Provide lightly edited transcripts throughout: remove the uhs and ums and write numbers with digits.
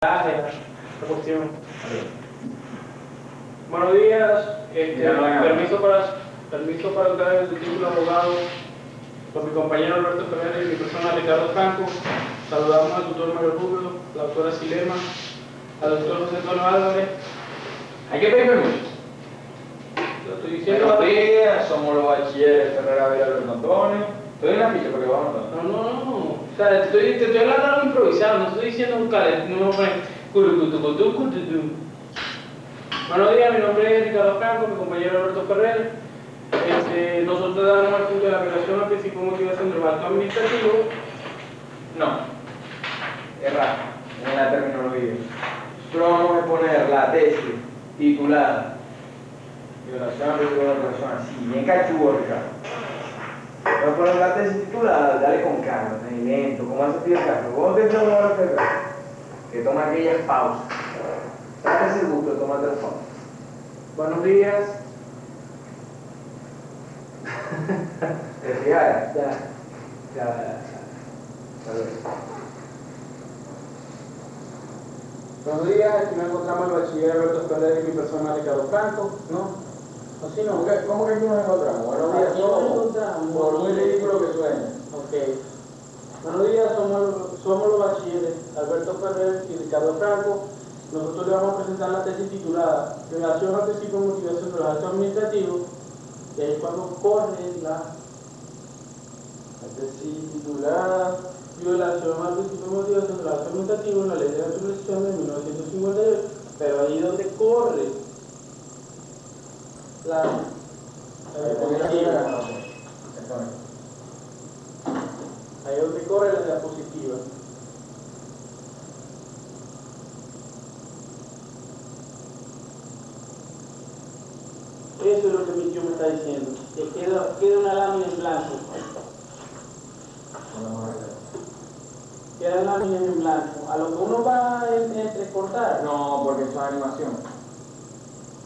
La cuestión. Buenos días, permiso para entrar en el título de abogado por mi compañero Alberto Ferrer y mi persona Ricardo Franco. Saludamos al doctor Mario Rubio, la doctora Silema, al doctor José Antonio Álvarez. Hay que pedir permiso. Lo estoy diciendo. Buenos días, somos los bachilleres Ferrer Ávila Alberto Antonio. Estoy en la ficha porque vamos a notar. No. O sea, te estoy hablando de algo improvisado, no estoy diciendo un calendario. No me voy a poner. Buenos días, mi nombre es Ricardo Franco, mi compañero Alberto Ferrer. Nosotros damos el punto de la apelación al principio de motivación del acto administrativo. No, errado en la terminología. Solo vamos a poner la tesis titulada violación al principio de la persona, así, bien cachudo, Ricardo. Vamos a poner la tesis titulada, dale con calma, lento, como hace Pío Castro. ¿Cómo te tomas la Ferrer? Que toma aquellas pausas. Date ese gusto de tomarte el fondo. Buenos días. ¿Te fijas? Ya. Buenos días, aquí nos encontramos el bachiller Alberto Ferrer y mi persona Ricardo Franco, ¿no? Así no. ¿Cómo que aquí nos encontramos? Buenos días, por muy ridículo que suene. Ok. Buenos días, somos los bachilleres Alberto Ferrer y Ricardo Franco. Nosotros le vamos a presentar la tesis titulada Violación al principio de motivación de los actos administrativos. Y ahí cuando corre la tesis titulada Violación al principio de motivación de los actos administrativos en la ley de la supervisión de 1958. Pero ahí donde corre la diapositiva. Ahí donde corre la diapositiva. Eso es lo que mi tío me está diciendo. Que queda una lámina en blanco. Queda una lámina en blanco. A lo que uno va a entrecortar. No, porque eso es animación.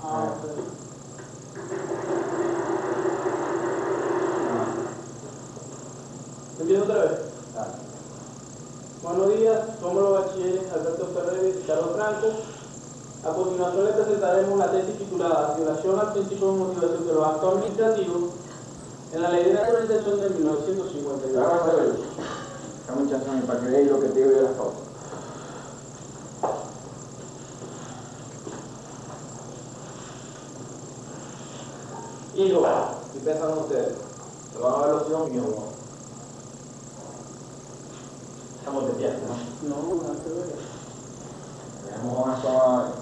Ok. ¿Entiendo otra vez? Buenos días, somos los bachilleres Alberto Ferrer y Ricardo Franco. A continuación le presentaremos la tesis titulada Violación al principio de motivación de los actos administrativos en la ley de naturalización de 1952. Dame un chance para que veáis lo que te digo de las fotos. Hijo, ¿Qué piensan ustedes? ¿Se van a ver los hijos míos o no? Estamos de fiesta, ¿no? no te veo. Tenemos una zona.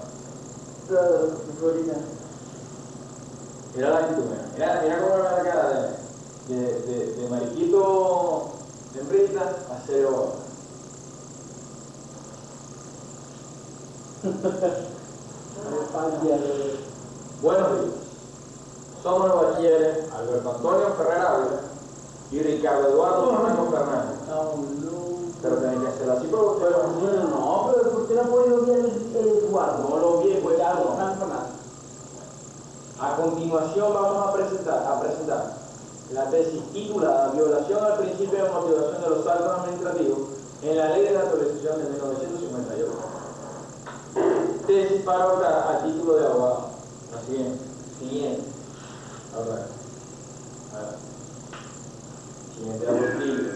Mira la actitud, mira cómo era la cara de mariquito de hembrita a 0 horas. Buenos días. Somos los bachilleres Alberto Antonio Ferrer Ávila y Ricardo Eduardo Franco Fernández. Pero tenés que hacerlo así, pero ¿por qué no ha podido ver el Eduardo? No lo vi, pues algo, nada. a continuación vamos a presentar la tesis titulada Violación al principio de motivación de los actos administrativos en la ley de naturalización de 1958. Tesis para ahora a título de abogado. La siguiente. Ahora. Siguiente diapositiva.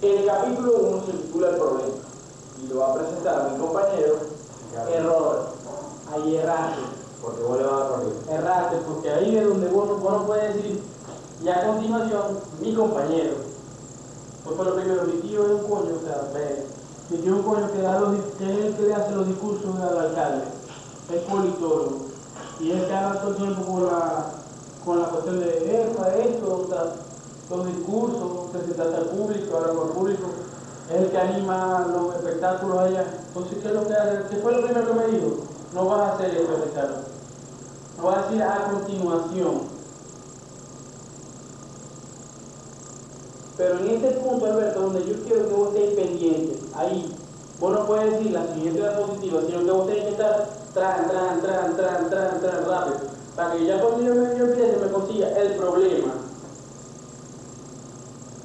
El capítulo 1 se titula El problema y lo va a presentar mi compañero. Error. Ahí erraste. Porque vos le vas a corregir. Erraste, porque ahí es donde vos no puedes decir. Y a continuación, mi compañero. Pues por lo primero, mi tío es un coño, o sea, mi tío es un coño que es el que le hace los discursos al alcalde. Es politólogo. Y es que habla todo el tiempo con la cuestión de esto, los discursos, presentarse al público, hablar con el público, es el que anima los espectáculos allá. Entonces, ¿qué es lo que hace? ¿Qué fue lo primero que me dijo? No vas a hacer eso, Ricardo. No vas a decir a continuación. Pero en este punto, Alberto, donde yo quiero que vos estéis pendientes, ahí, vos no puedes decir la siguiente diapositiva, sino que vos tenés que estar rápido, para que ya cuando yo empiece me consiga el problema.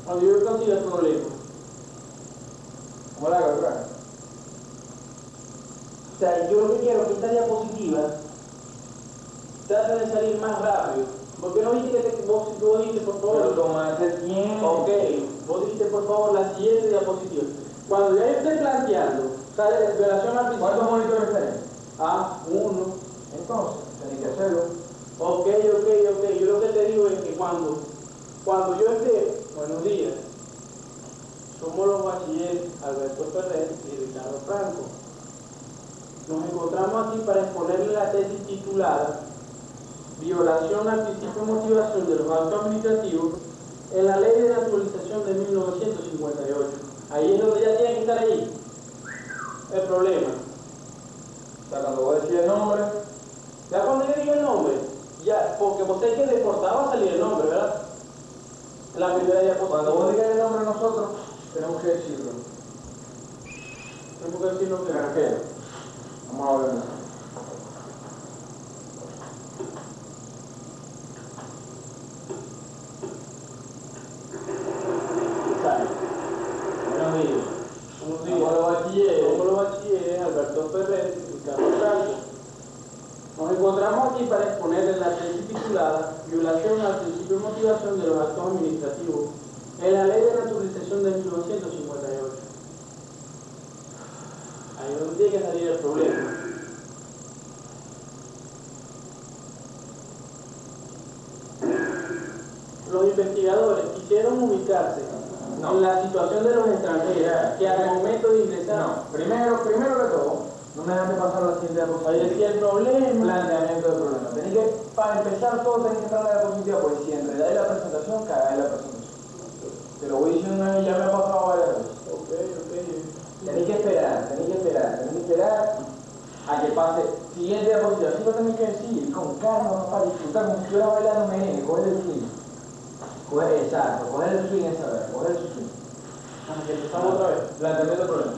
Cuando yo consiga el problema. ¿Cómo la hago, sea, yo lo que quiero es que esta diapositiva trate de salir más rápido. Porque no viste que vos dijiste, por favor. Pero tomaste tiempo. Ok, vos dijiste, por favor, la siguiente diapositiva. Cuando ya esté planteando, sale de violación al principio. ¿Cuántos monitores tenés? Ah, uno. Entonces, tenés que hacerlo. Ok. Yo lo que te digo es que cuando yo esté, buenos días, somos los bachilleres Alberto Ferrer y Ricardo Franco. Nos encontramos aquí para exponerle la tesis titulada Violación al principio de motivación de los actos administrativos en la Ley de Naturalización de 1958. Ahí es donde ya tiene que estar ahí el problema. O sea, cuando voy a decir el nombre, Ya cuando yo digo el nombre, ya, porque vos sabés que de portada va a salir el nombre, ¿verdad? La primera diapositiva. cuando vos digas el nombre nosotros, tenemos que decirlo. Tenemos que decir lo que ¿Pero qué? Vamos a ver. sale. Buenos días. Somos los bachilleres Alberto Ferrer y Ricardo Franco. Nos encontramos aquí para exponer la tesis titulada Violación al principio de motivación de los actos administrativos en la Ley de Naturalización de 1958. Ahí es donde tiene que salir el problema. Los investigadores quisieron ubicarse en la situación de los extranjeros que al momento de ingresar... No, primero que todo, no me dejan de pasar la siguiente diapositiva. Ahí decía el problema. Planteamiento del problema. Tenés que, para empezar todo, tenés que entrar a la diapositiva, porque si enredáis la presentación, cagáis la presentación. Te lo voy diciendo una vez, ya me ha pasado varias veces. Ok. Tenéis que esperar a que pase siguiente diapositiva. Así lo tenéis que decir, con calma, para disfrutar, como si estuviera bailando merengue, coger el swing. Exacto, coger el swing esa vez, coger el swing. Que empezamos otra vez. Planteamiento del problema.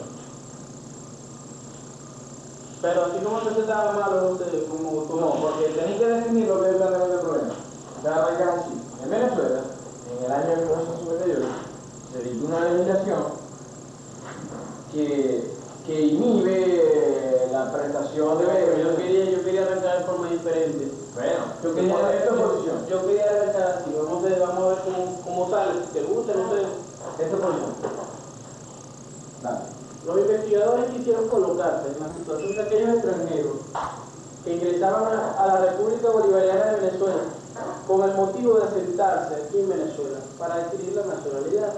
Pero así como se estaba malo, como tú... No, porque tenéis que definir lo que es el planteamiento del problema. Se va a arrancar así. En Venezuela, en el año 1958, se dictó una legislación que inhibe la prestación de Yo quería arrancar de forma diferente. Bueno, Yo quería posición. Yo quería arrancar así. Vamos a ver cómo sale. Si te gusta, no sé. Esta posición. Dale. Los investigadores quisieron colocarse en la situación de aquellos extranjeros que ingresaban a la República Bolivariana de Venezuela con el motivo de asentarse aquí en Venezuela para adquirir la nacionalidad.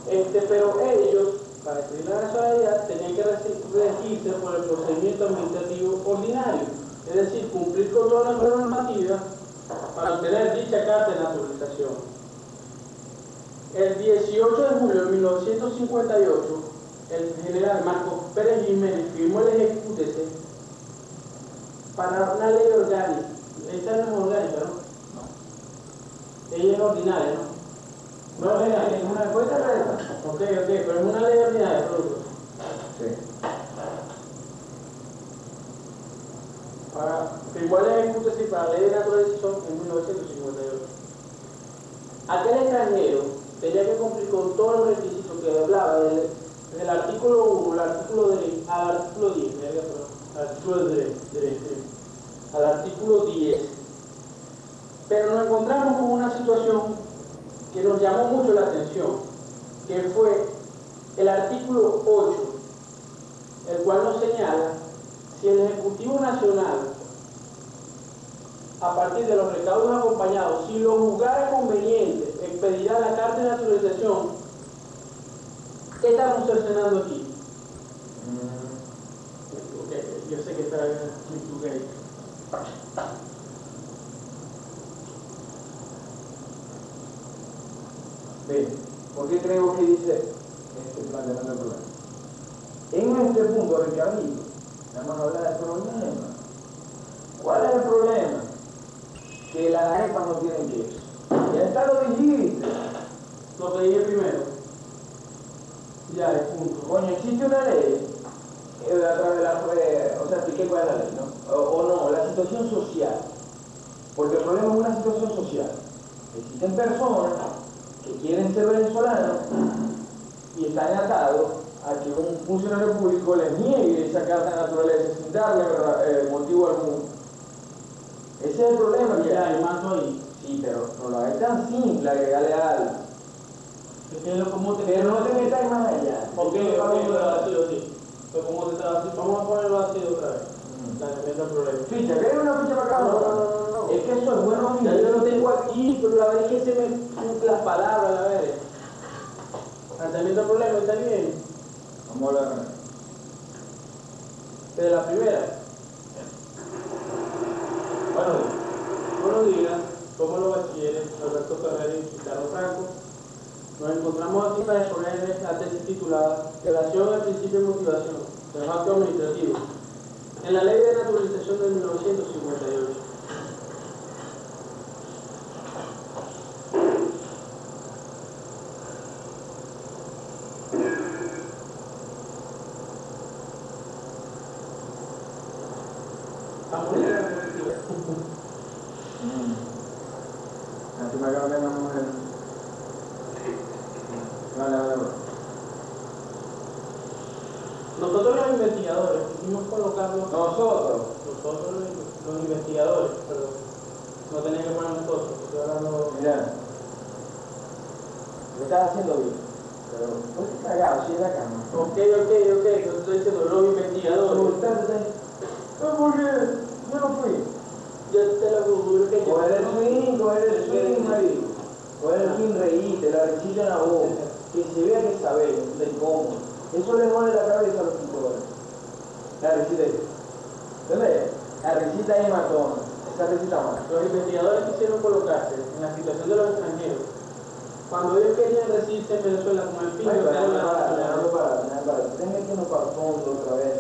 Pero ellos, para adquirir la nacionalidad, tenían que regirse por el procedimiento administrativo ordinario, es decir, cumplir con todas las normativas para obtener dicha carta de naturalización. El 18 de julio de 1958, el general Marcos Pérez Jiménez firmó el ejecútese para una ley orgánica. Esta no es orgánica, ¿no? No. Ella es ordinaria, ¿no? No es ordinaria, es una cuenta regla. Ok, pero es una ley ordinaria, producto. Sí. Firmó el ejecútese para la ley de naturalización en 1958. Aquel extranjero tenía que cumplir con todos los requisitos que hablaba del artículo 1 al artículo 10, al artículo 10. Pero nos encontramos con una situación que nos llamó mucho la atención, que fue el artículo 8, el cual nos señala si el Ejecutivo Nacional, a partir de los recaudos acompañados, si lo juzgara conveniente, expedirá la carta de naturalización. ¿Qué estamos cercenando aquí? Yo sé que está en Bien, ¿por qué creo que dice este planteamiento del problema? En este punto, Ricardito, vamos a hablar del problema. ¿Cuál es el problema? Que las arepas no tienen queso. Ya está, lo dijiste. Lo que dije primero. Ya, es punto. Coño, existe una ley a través de la o sea, expliqué cuál es la ley, ¿no? O no, la situación social. Porque el problema es una situación social. Existen personas que quieren ser venezolanos y están atados a que un funcionario público le niegue esa carta de naturaleza sin darle motivo alguno. Ese es el problema, Ya, y mato ahí. Sí, pero no lo hagas tan simple, agregarle algo. Es que lo como te... Pero no te metas más allá. Ok, lo vacío, sí. Pero como te estaba así, vamos a ponerlo así otra vez. Planteamiento del problema. Ficha, ¿quieres una ficha para acá? No. Es que eso es bueno, Ya yo lo tengo aquí, pero la verdad es que se me las palabras, la verdad. Planteamiento del problema, ¿está bien? Vamos a hablar. Desde la primera. Buenos días, somos los bachilleres Alberto Ferrer y Ricardo Franco. Nos encontramos aquí para exponer la tesis titulada Relación al principio de motivación de los actos administrativos en la Ley de Naturalización de 1958. Estamos en la política. Así me acabo de una mujer. Vale. Nosotros los investigadores quisimos colocarlo. Nosotros. Nosotros los investigadores, perdón. No tenía que poner nosotros, estoy hablando. Mira. Lo estás haciendo bien. Pero vos estás cagado, si es la cama. Ok, pero estoy diciendo los investigadores. No, porque yo no fui. Yo te lo juro que yo. Coger el swing, marido. Coger el swing, reíte, la risita en la boca. Que se vea que sabemos, de cómo. Eso le mueve la cabeza a los pintores. La risita ahí. ¿Entendés? La risita ahí matona. Esa risita más. Los investigadores quisieron colocarse en la situación de los extranjeros. Cuando ellos querían resistirse en Venezuela con el fin de obtener la nacionalidad. Déjame que nos para el fondo otra vez.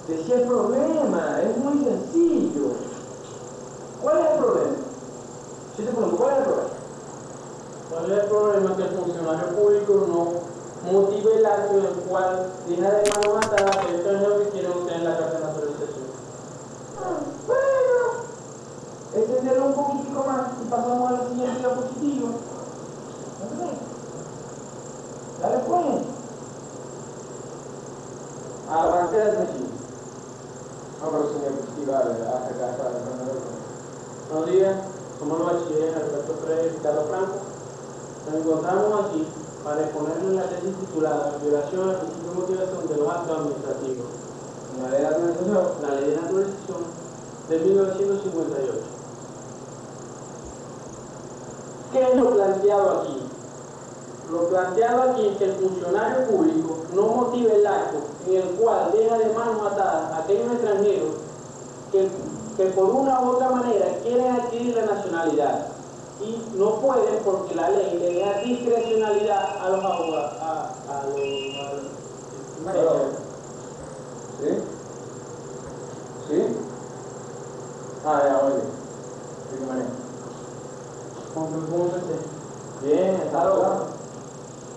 Decía el problema, es muy sencillo. ¿Cuál es el problema? Si te pregunto, ¿cuál es el problema? ¿Cuál es el problema? Que el funcionario público no motive el acto en el cual deja de mano atada a aquel extranjero que quiere obtener la carta de naturalización. Bueno, extenderlo un poquitico más y pasamos a la siguiente diapositiva. ¿Entendés? Dale pues. Arranqué del principio. No, pero sin diapositiva, hasta acá está el primer. Buenos días, somos los bachilleres Alberto Ferrer y Ricardo Franco. Nos encontramos aquí para exponerles la tesis titulada Violación al principio de motivación de los actos administrativos. La ley de naturalización. La Ley de Naturalización de 1958. ¿Qué es lo planteado aquí? Lo planteado aquí es que el funcionario público no motive el acto en el cual deja de manos atadas a aquellos extranjeros que por una u otra manera quieren adquirir la nacionalidad y no pueden porque la ley le da discrecionalidad a los abogados, ¿Sí? ¿Sí? Ya, oye. ¿De qué manera? ¿Cómo se hace? Bien, está claro.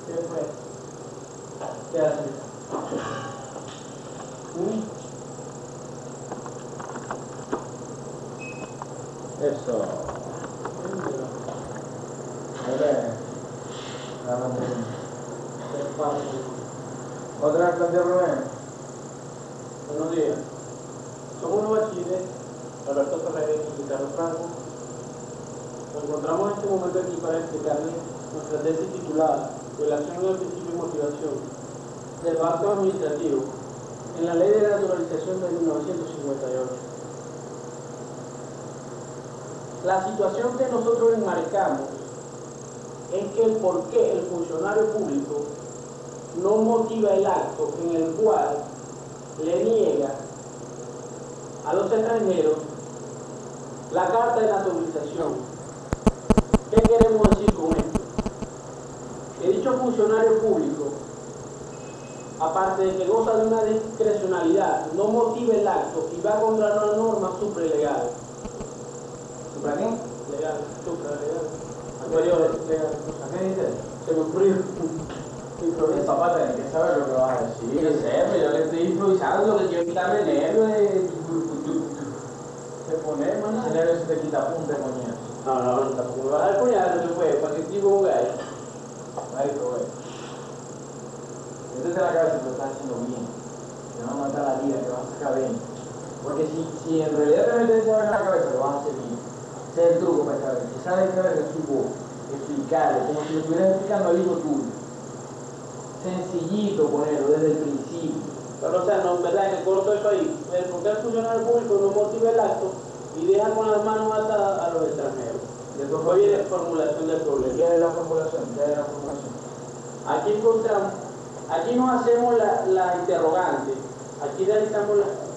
¿Qué fue? ¿Qué hace? Eso. ¿Otra vez planteó Rubén? Buenos días. Somos los bachilleres Alberto Ferrer y Ricardo Franco. Nos encontramos en este momento aquí para explicarles nuestra tesis titulada Violación del principio de motivación del acto administrativo en la Ley de Naturalización de 1958. La situación que nosotros enmarcamos es que el por qué el funcionario público no motiva el acto en el cual le niega a los extranjeros la carta de naturalización. ¿Qué queremos decir con esto? Que dicho funcionario público, aparte de que goza de una discrecionalidad, no motiva el acto y va contra una norma supralegal. ¿Supra qué? Legal, supralegal. Anteriores, legal. ¿A qué dices? Se me ocurrió. Papá, tenés que saber lo que vas a decir. Yo sé, pero yo le estoy improvisando, lo que quiero quitarme el nervio de poner, man. Ese nervio se te quita punta de coñazo. No, tampoco me vas a dar coñazo, que fue, para que tipo un gallo. Marico, güey. métete en la cabeza que lo estás haciendo bien, que no vas a matar la vida, que vas a sacar bien. Porque si en realidad te metes esa en la cabeza, lo vas a hacer bien. Ese es el truco para esta vez. Si sabes esta vez, explicarle, como si lo estuvieras explicando al hijo tuyo. Sencillito ponerlo desde el principio. Pero o sea, no, ¿verdad? Que corto eso ahí. ¿Por qué el funcionario público no motiva el acto y deja con las manos atadas a los extranjeros? Oye, de formulación del problema. ¿Qué es la formulación? Aquí encontramos, aquí no hacemos la interrogante, aquí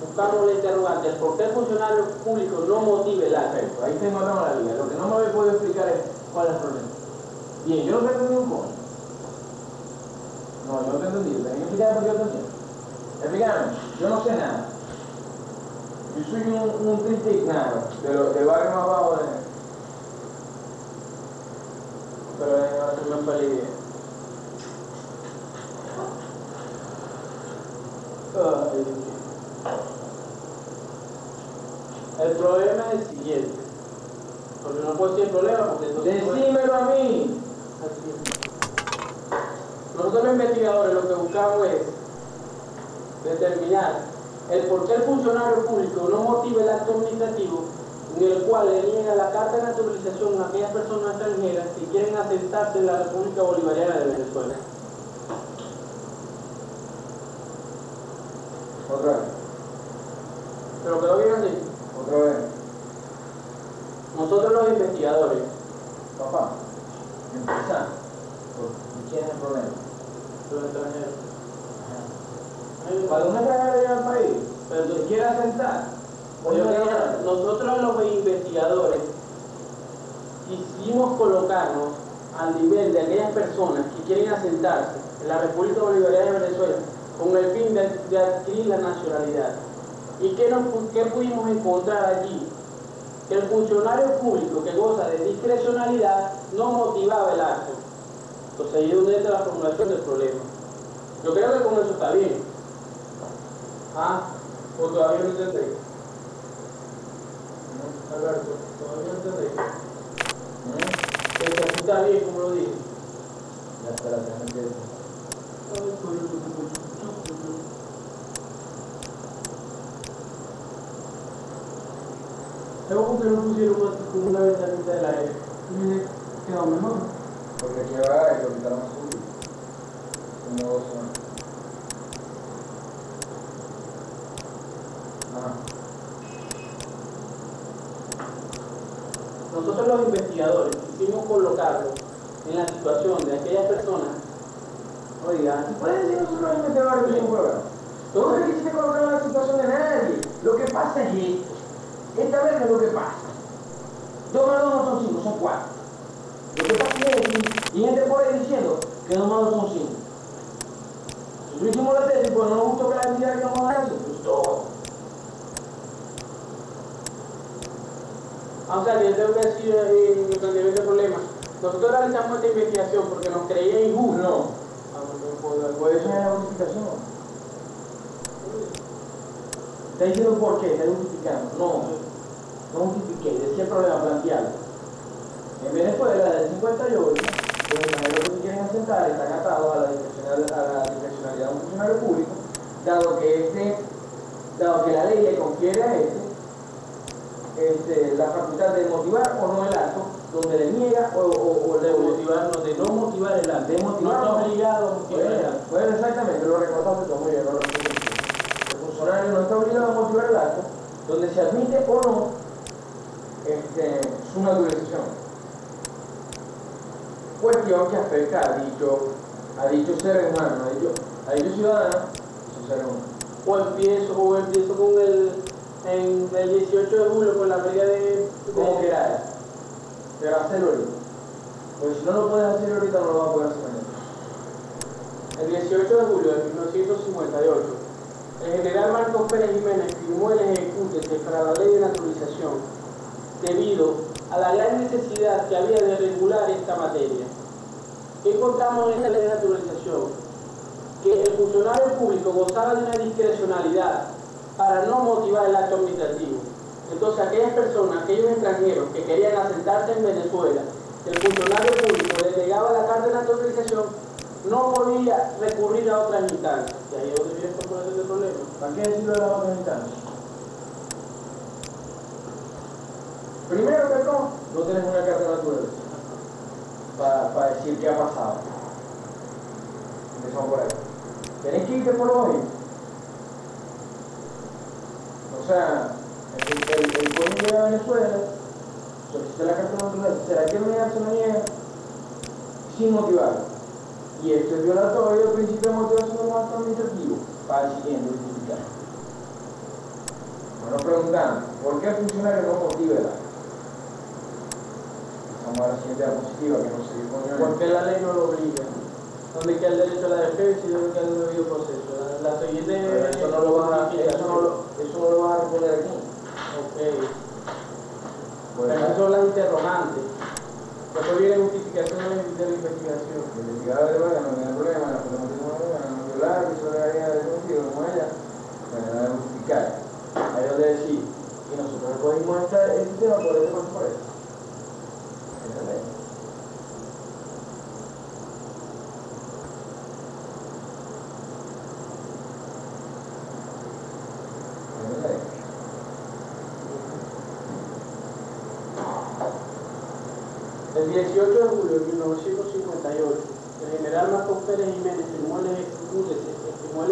buscamos la interrogante, el por qué el funcionario público no motive el acto. Perfecto, ahí te encontramos la liga. Lo que no me había podido explicar es cuál es el problema. Bien, yo no te entendí un coño. No, yo no te entendí. Tenía que explicar por qué yo te entiendo. Explícame, yo no sé nada. Yo soy un triste ignaro del barrio más bajo de... Pero no me fue la idea. El problema es el siguiente, porque no puedo decir el problema porque entonces... Decímelo a mí. Nosotros los investigadores lo que buscamos es determinar el por qué el funcionario público no motiva el acto administrativo en el cual le niega la carta de naturalización a aquellas personas extranjeras que quieren asentarse en la República Bolivariana de Venezuela. Otra vez. Pero quedó bien así. Otra vez. Nosotros los investigadores, Papá, empezamos. ¿Quién es el problema? los extranjeros. Cuando un extranjero llega al país, pero se quiere asentar, nosotros los investigadores quisimos colocarnos al nivel de aquellas personas que quieren asentarse en la República Bolivariana de Venezuela con el fin de adquirir la nacionalidad. ¿Y qué pudimos encontrar allí? Que el funcionario público que goza de discrecionalidad no motivaba el acto. Entonces ahí es donde entra la formulación del problema. Yo creo que con eso está bien. ¿Ah? ¿O todavía no entendéis? Alberto, todavía no entendéis. Esto está bien, como lo dije. Ya está la gente. Luego que no pusieron como una ventanita del aire. Quedó mejor. Porque aquí va y lo quitaron azul. Como 2 semanas. Nosotros los investigadores quisimos colocarlo en la situación de aquellas personas. Oiga, ¿pueden decir nosotros los investigadores que son pruebas? No se quisiste colocar en la situación de nadie. Lo que pasa es esto. Esta vez no es lo que pasa. 2 más 2 no son 5, son 4. Lo que pasa es que y gente por ahí diciendo que 2 más 2 son 5. Nosotros hicimos la tesis, pues no nos gustó que la cantidad que vamos a dar, pues todo. O sea, yo tengo que decir en el planteamiento del problema. Nosotros realizamos esta investigación porque nos creía injusto. No. Pues eso es la justificación. Está diciendo por qué, está justificando. No justifiqué, decía el problema planteado. En Venezuela, del 58, los extranjeros que se quieren asentar están atados a la discrecionalidad de un funcionario público, dado que la ley le confiere a la facultad de motivar o no el acto, donde le niega o de motivar, no, de no motivar el acto. De motivar, no está obligado a motivar el acto. Bueno, exactamente, lo recordaste todo muy bien. El funcionario no está obligado a motivar el acto, donde se admite o no su naturalización. Cuestión que afecta a dicho ser humano, a dicho ciudadano, y su ser humano. O empiezo con en el 18 de julio con la medida de... Como quieras, pero hacerlo ahorita. Porque si no lo puedes hacer ahorita, no lo vas a poder hacer mañana. El 18 de julio de 1958, el general Marcos Pérez Jiménez firmó el ejecútese para la ley de naturalización debido a la gran necesidad que había de regular esta materia. ¿Qué encontramos en esta ley de naturalización? Que el funcionario público gozaba de una discrecionalidad para no motivar el acto administrativo. Entonces, aquellas personas, aquellos extranjeros que querían asentarse en Venezuela, el funcionario público les negaba la carta de naturalización no podía recurrir a otras instancias. Y ahí es donde viene el problema del problema. ¿Para qué decirlo de las otras instancias? Primero que todo, no tenés una carta de naturaleza para decir qué ha pasado. Empezamos por ahí. Tenés que irte por los oídos. O sea, el pueblo de Venezuela solicita la carta de naturaleza. ¿Será que el medial se lo niega? Sin motivar. Y esto es violatorio del principio de motivación del acto administrativo para el siguiente justificar. Bueno, preguntando, ¿por qué el funcionario no motiva el acto? Vamos a la siguiente diapositiva que no se dispone. Porque la ley no lo obliga. ¿Dónde queda el derecho a la defensa y dónde queda el debido proceso? La siguiente. Pero eso no lo vas a responder aquí. Ok. Pues, Pero esas son las interrogantes. Después viene justificación de la investigación. el investigador de Vaga no tiene problema, la problema no violar, que se le haría de sentido como ella, bueno, la de justificar. Ahí es donde decir, y nosotros no podemos estar este tema por eso, por eso. ¿Entendés? El 18 de julio de 1958, el general Marcos Pérez Jiménez firmó el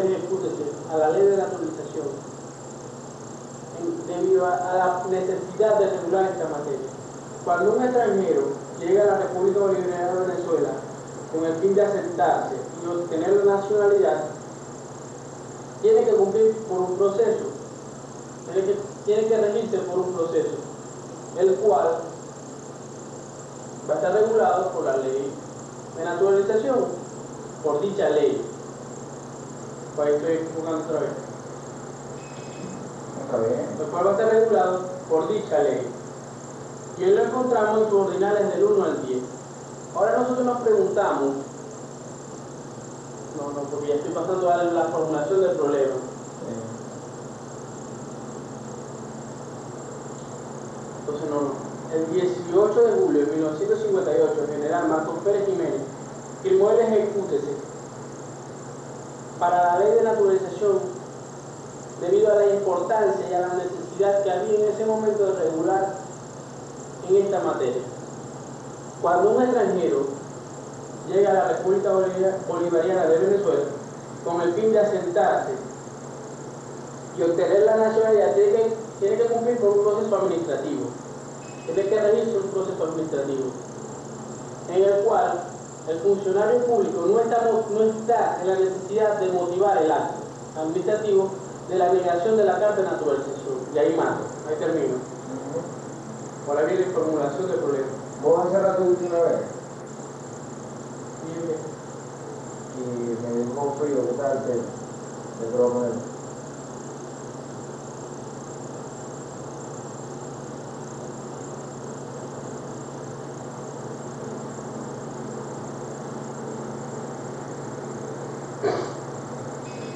ejecútese a la ley de naturalización debido a la necesidad de regular esta materia. Cuando un extranjero llega a la República Bolivariana de Venezuela con el fin de asentarse y obtener la nacionalidad, tiene que cumplir por un proceso, tiene que regirse por un proceso, el cual va a estar regulado por la ley de naturalización, por dicha ley. Pues ahí estoy jugando otra vez. Otra vez. El cual va a estar regulado por dicha ley. Y hoy lo encontramos en sus ordinales del 1 al 10. Ahora nosotros nos preguntamos, porque ya estoy pasando a la formulación del problema. Entonces el 18 de julio de 1958, el general Marcos Pérez Jiménez firmó el ejecútese para la ley de naturalización debido a la importancia y a la necesidad que había en ese momento de regular en esta materia. Cuando un extranjero llega a la República Bolivariana de Venezuela con el fin de asentarse y obtener la nacionalidad, tiene que cumplir con un proceso administrativo. Tiene que regirse un proceso administrativo en el cual el funcionario público no está en la necesidad de motivar el acto administrativo de la negación de la carta de naturalización. Y ahí mato, ahí termino. Ahora viene la formulación del problema. Vos hace rato última vez Y y me dejó frío, ¿qué tal? Te lo voy a poner.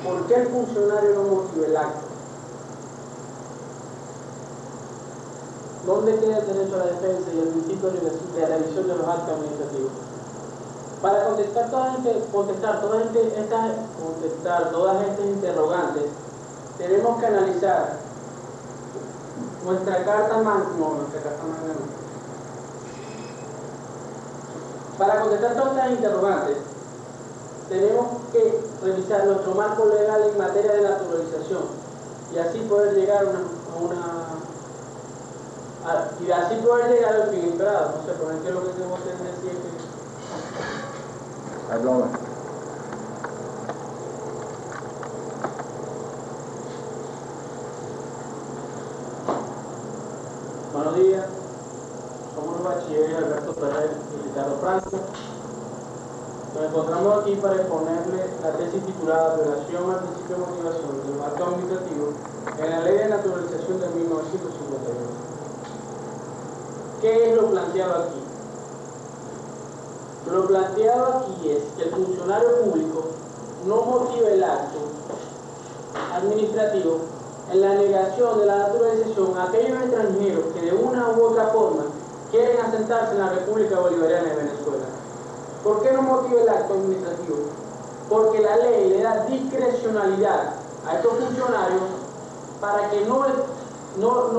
¿por qué el funcionario no motiva el acto? ¿Dónde queda el derecho a la defensa y el principio de revisión de los actos administrativos? Para contestar todas estas interrogantes, tenemos que analizar nuestra carta magna. Para contestar todas estas interrogantes, tenemos que revisar nuestro marco legal en materia de naturalización y así poder llegar al fin esperado. No sé, por ejemplo, lo que tenemos que decir es que buenos días, somos los bachilleres Alberto Ferrer y Ricardo Franco. Nos encontramos aquí para exponerle la tesis titulada Relación al principio de motivación del marco administrativo en la Ley de Naturalización de 1958. ¿Qué es lo planteado aquí? Lo planteado aquí es que el funcionario público no motive el acto administrativo en la negación de la naturalización a aquellos extranjeros que de una u otra forma quieren asentarse en la República Bolivariana de Venezuela. ¿Por qué no motiva el acto administrativo? Porque la ley le da discrecionalidad a estos funcionarios para que no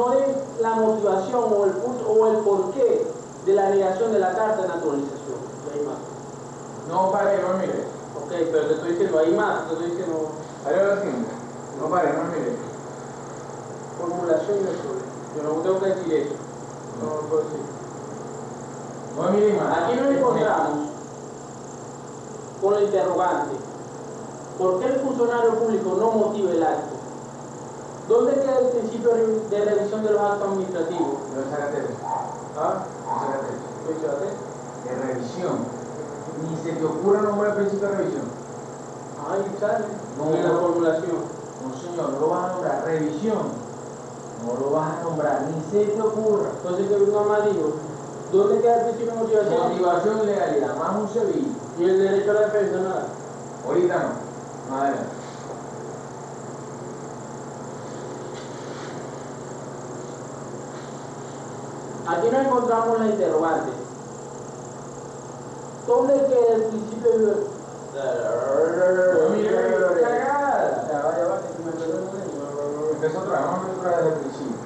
den la motivación o el porqué de la negación de la carta de naturalización. Y hay más. No pare, no mire. Ok, pero te estoy diciendo, hay más, te estoy diciendo Haré lo siguiente. No pare, no mire. formulación y resolución. Yo no tengo que decir eso. No lo puedo decir. No mire más. Aquí nos encontramos con la interrogante. ¿Por qué el funcionario público no motiva el acto? ¿Dónde queda el principio de revisión de los actos administrativos? Pero sácate eso. ¿Ah? Sácate eso. ¿Qué fíjate? De revisión. Ni se te ocurra nombrar el principio de revisión. Ahí sale. No. En la formulación. No señor, no lo vas a nombrar. Revisión. No lo vas a nombrar. Ni se te ocurra. Entonces, ¿qué nomás digo? ¿Dónde queda el principio de motivación? Motivación y legalidad. Más un Sevilla. Y el derecho a la defensa, nada. Ahorita no. Más adelante. Aquí nos encontramos la interrogante. ¿Dónde queda el principio de... Mire, cagada. Ya va, que se me perdió el momento. Empezó otra vez. Vamos a empezar otra vez desde el principio.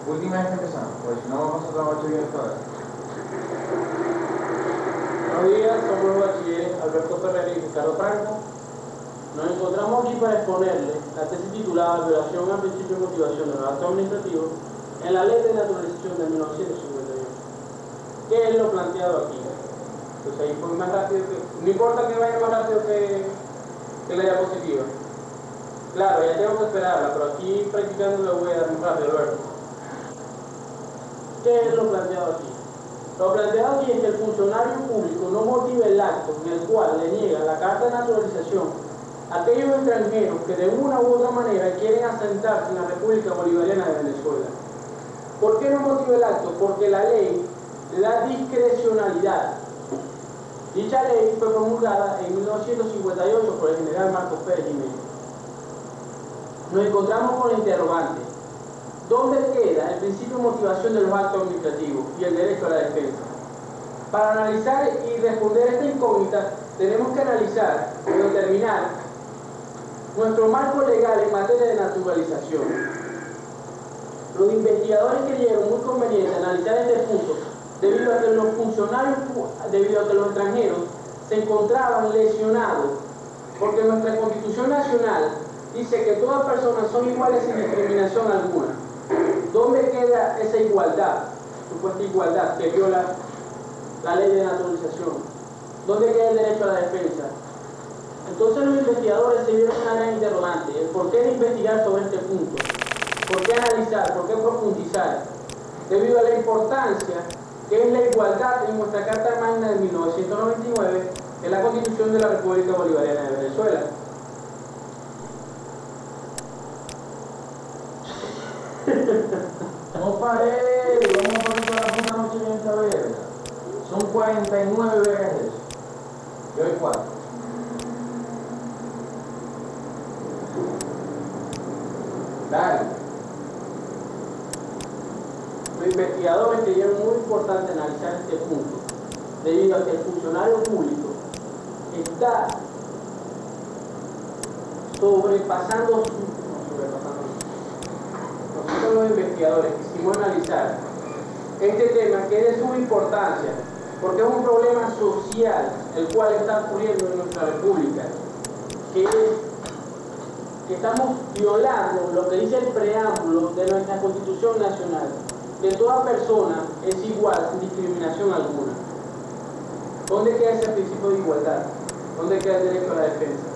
Última vez que empezamos. Porque si no vamos a trabajar 8 días todavía. Buenos días, somos los bachilleres Alberto Ferrer y Ricardo Franco. Nos encontramos aquí para exponerle la tesis titulada Violación al principio de motivación de los actos administrativos en la Ley de Naturalización de 1951. ¿Qué es lo planteado aquí? Pues ahí fue más rápido que... No importa que vaya más rápido que la diapositiva. Claro, ya tengo que esperarla, pero aquí practicando lo voy a dar muy rápido, Alberto. ¿Qué es lo planteado aquí? Lo planteado aquí es que el funcionario público no motive el acto en el cual le niega la carta de naturalización a aquellos extranjeros que de una u otra manera quieren asentarse en la República Bolivariana de Venezuela. ¿Por qué no motiva el acto? Porque la ley le da discrecionalidad. Dicha ley fue promulgada en 1958 por el general Marcos Pérez Jiménez. Nos encontramos con la interrogante. ¿Dónde queda el principio de motivación de los actos administrativos y el derecho a la defensa? Para analizar y responder esta incógnita, tenemos que analizar y determinar nuestro marco legal en materia de naturalización. Los investigadores creyeron muy conveniente analizar este punto debido a que los extranjeros se encontraban lesionados, porque nuestra Constitución Nacional dice que todas personas son iguales sin discriminación alguna. ¿Dónde queda esa igualdad, supuesta igualdad que viola la ley de naturalización? ¿Dónde queda el derecho a la defensa? Entonces los investigadores se vieron una gran interrogante, el por qué de investigar sobre este punto, por qué analizar, por qué profundizar, debido a la importancia que es la igualdad en nuestra Carta Magna de 1999, en la Constitución de la República Bolivariana de Venezuela. No paré, vamos a poner toda la puta noche en esta verga. Son 49 vergas de eso. Y hoy 4. Dale. Los investigadores creyeron muy importante analizar este punto, debido a que el funcionario público está sobrepasando nosotros los investigadores quisimos analizar este tema que es de suma importancia, porque es un problema social el cual está ocurriendo en nuestra república, que es que estamos violando lo que dice el preámbulo de nuestra Constitución Nacional, que toda persona es igual sin discriminación alguna. ¿Dónde queda ese principio de igualdad? ¿Dónde queda el derecho a la defensa?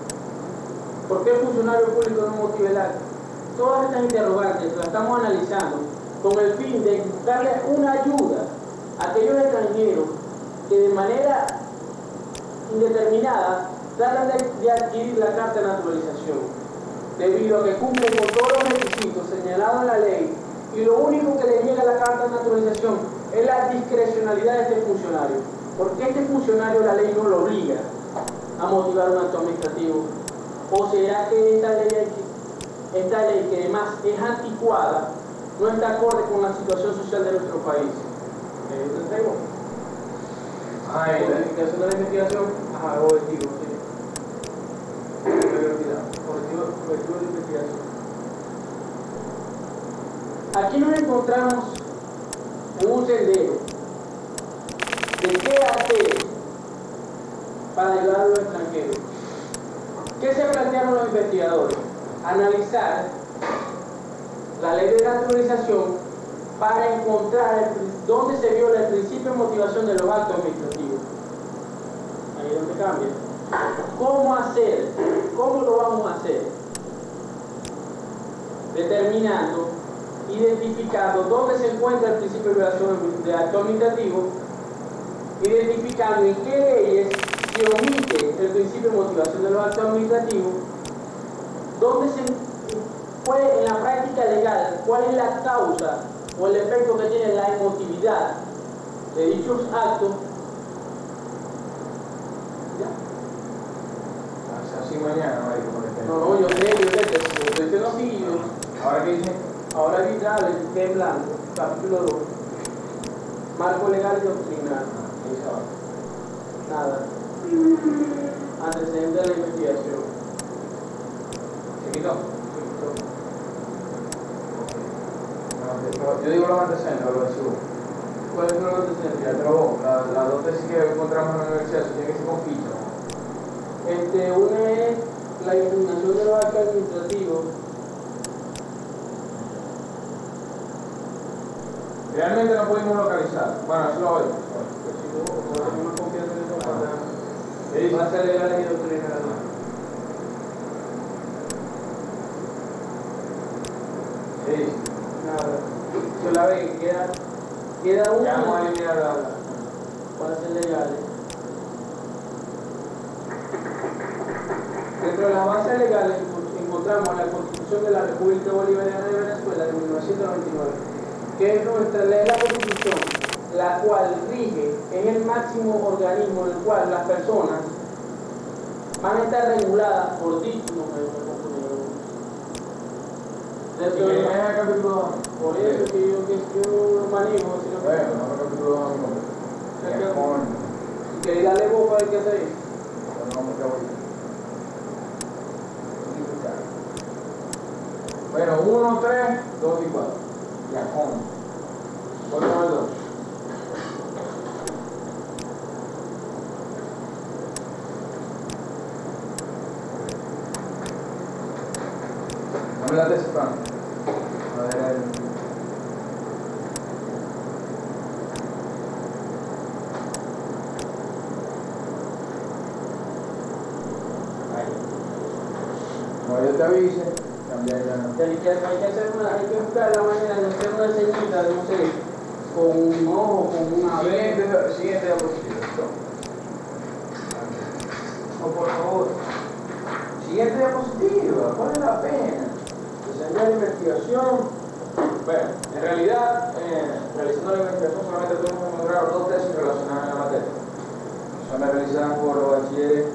¿Por qué el funcionario público no motiva el acto? Todas estas interrogantes las estamos analizando con el fin de darle una ayuda a aquellos extranjeros que de manera indeterminada tratan de adquirir la carta de naturalización, debido a que cumplen con todos los requisitos señalados en la ley, y lo único que le niega la carta de naturalización es la discrecionalidad de este funcionario, porque este funcionario la ley no lo obliga a motivar un acto administrativo. ¿O será que esta ley, que además es anticuada, no está acorde con la situación social de nuestro país? Te entrego. Ay, Modificación de la investigación, ajá, objetivo, sí. Me había olvidado. Objetivo de investigación. Aquí nos encontramos en un sendero de qué hacer para ayudar a los extranjeros. ¿Qué se plantearon los investigadores? Analizar la ley de naturalización para encontrar dónde se viola el principio de motivación de los actos administrativos. Ahí es donde cambia. ¿Cómo hacer? ¿Cómo lo vamos a hacer? Determinando, identificando dónde se encuentra el principio de violación de acto administrativo, identificando en qué leyes se omite el principio de motivación de los actos administrativos, dónde en la práctica legal, cuál es la causa o el efecto que tiene la emotividad de dichos actos. ¿Ya? así mañana, marico, por ejemplo. No, yo sé, lo estoy diciendo seguido. Ahora que dice, Ahora arbitrable, que en blanco, capítulo 2, marco legal y doctrinal. Nada. Antecedentes de la investigación. ¿se quitó? Yo digo los antecedentes, lo decimos. ¿Cuáles son los antecedentes? Ya trabó, las dos tesis que encontramos en la universidad, se tiene que ser con ficha, ¿no? Una es la impugnación de los actos administrativos. Realmente no pudimos localizar. Bueno, eso lo voy. Pues si no tenemos confianza en eso, ¿Qué dice? bases legales y doctrinales. ¿Qué dice? Nada. Yo la ve, queda Ya vamos a una eliminar la... bases legales. Dentro de las bases legales encontramos la Constitución de la República Bolivariana de Venezuela de 1999, que es la Constitución, la cual rige, es el máximo organismo en el cual las personas van a estar reguladas por títulos. ¿Y qué es el capítulo 2? Por eso que yo manejo, si no Bueno, no el capítulo 2, no. si queréis darle voz para ver qué hacer. Bueno, 1, 3, 2 y 4. Ya, con. Voy con el 2. Dame la tesis, Fran. A ver, no, yo te avise, cambiar ya. Hay que buscar la manera de hacer una ceñita, no sé, con un ojo, con una ave. Siguiente diapositiva. No, por favor. Siguiente diapositiva, ¿cuál es la pena? Diseñar la investigación. Bueno, en realidad, realizando la investigación solamente tuvimos que encontrar dos tesis relacionadas en la materia. Son las realizadas por los bachilleres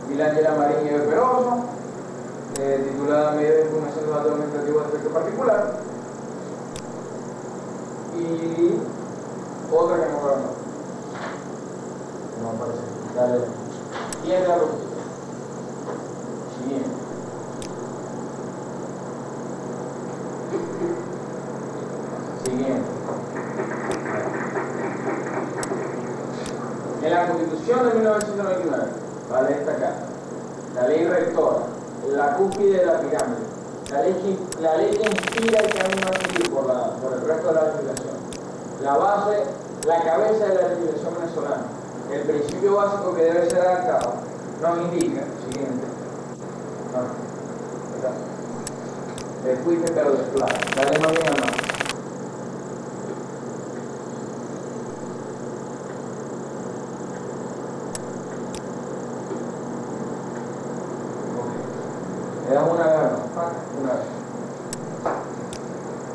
Milangela Marín y Peroso, titulada Medidas de Impugnación de los Actos Administrativos de Efecto Particular, y otra que no veo, no aparece. Dale. Siguiente diapositiva. Siguiente. Siguiente. En la Constitución de 1999, vale destacar, la ley rectora, la cúspide de la pirámide, la ley que inspira el camino a seguir por el resto de la legislación, la base, la cabeza de la legislación venezolana, el principio básico que debe ser adaptado, nos indica, siguiente, te fuiste pero desplazado, dale más bien a mano. Le damos una gana, una vez.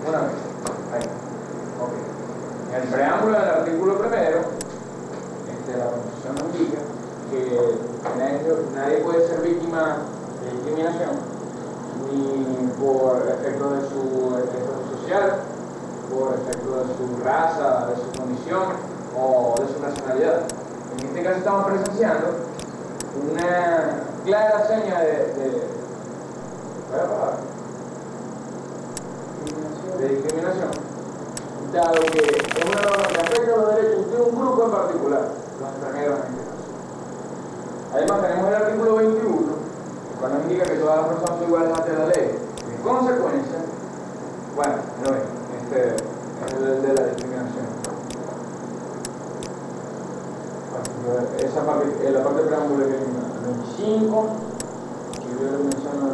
Una vez. Ahí. Ok. En el preámbulo del artículo primero, la Constitución nos indica que nadie puede ser víctima de discriminación, ni por efecto de su estatus social, por efecto de su raza, de su condición o de su nacionalidad. En este caso estamos presenciando una clara seña de discriminación, dado que es una norma que afecta a los derechos de un grupo en particular, los extranjeros en este caso. Además tenemos el artículo 21, cuando indica que todas las personas son iguales ante la ley. En consecuencia, bueno, no es el de la discriminación. Esa parte, la parte de preámbulo que es 25, que yo lo menciono.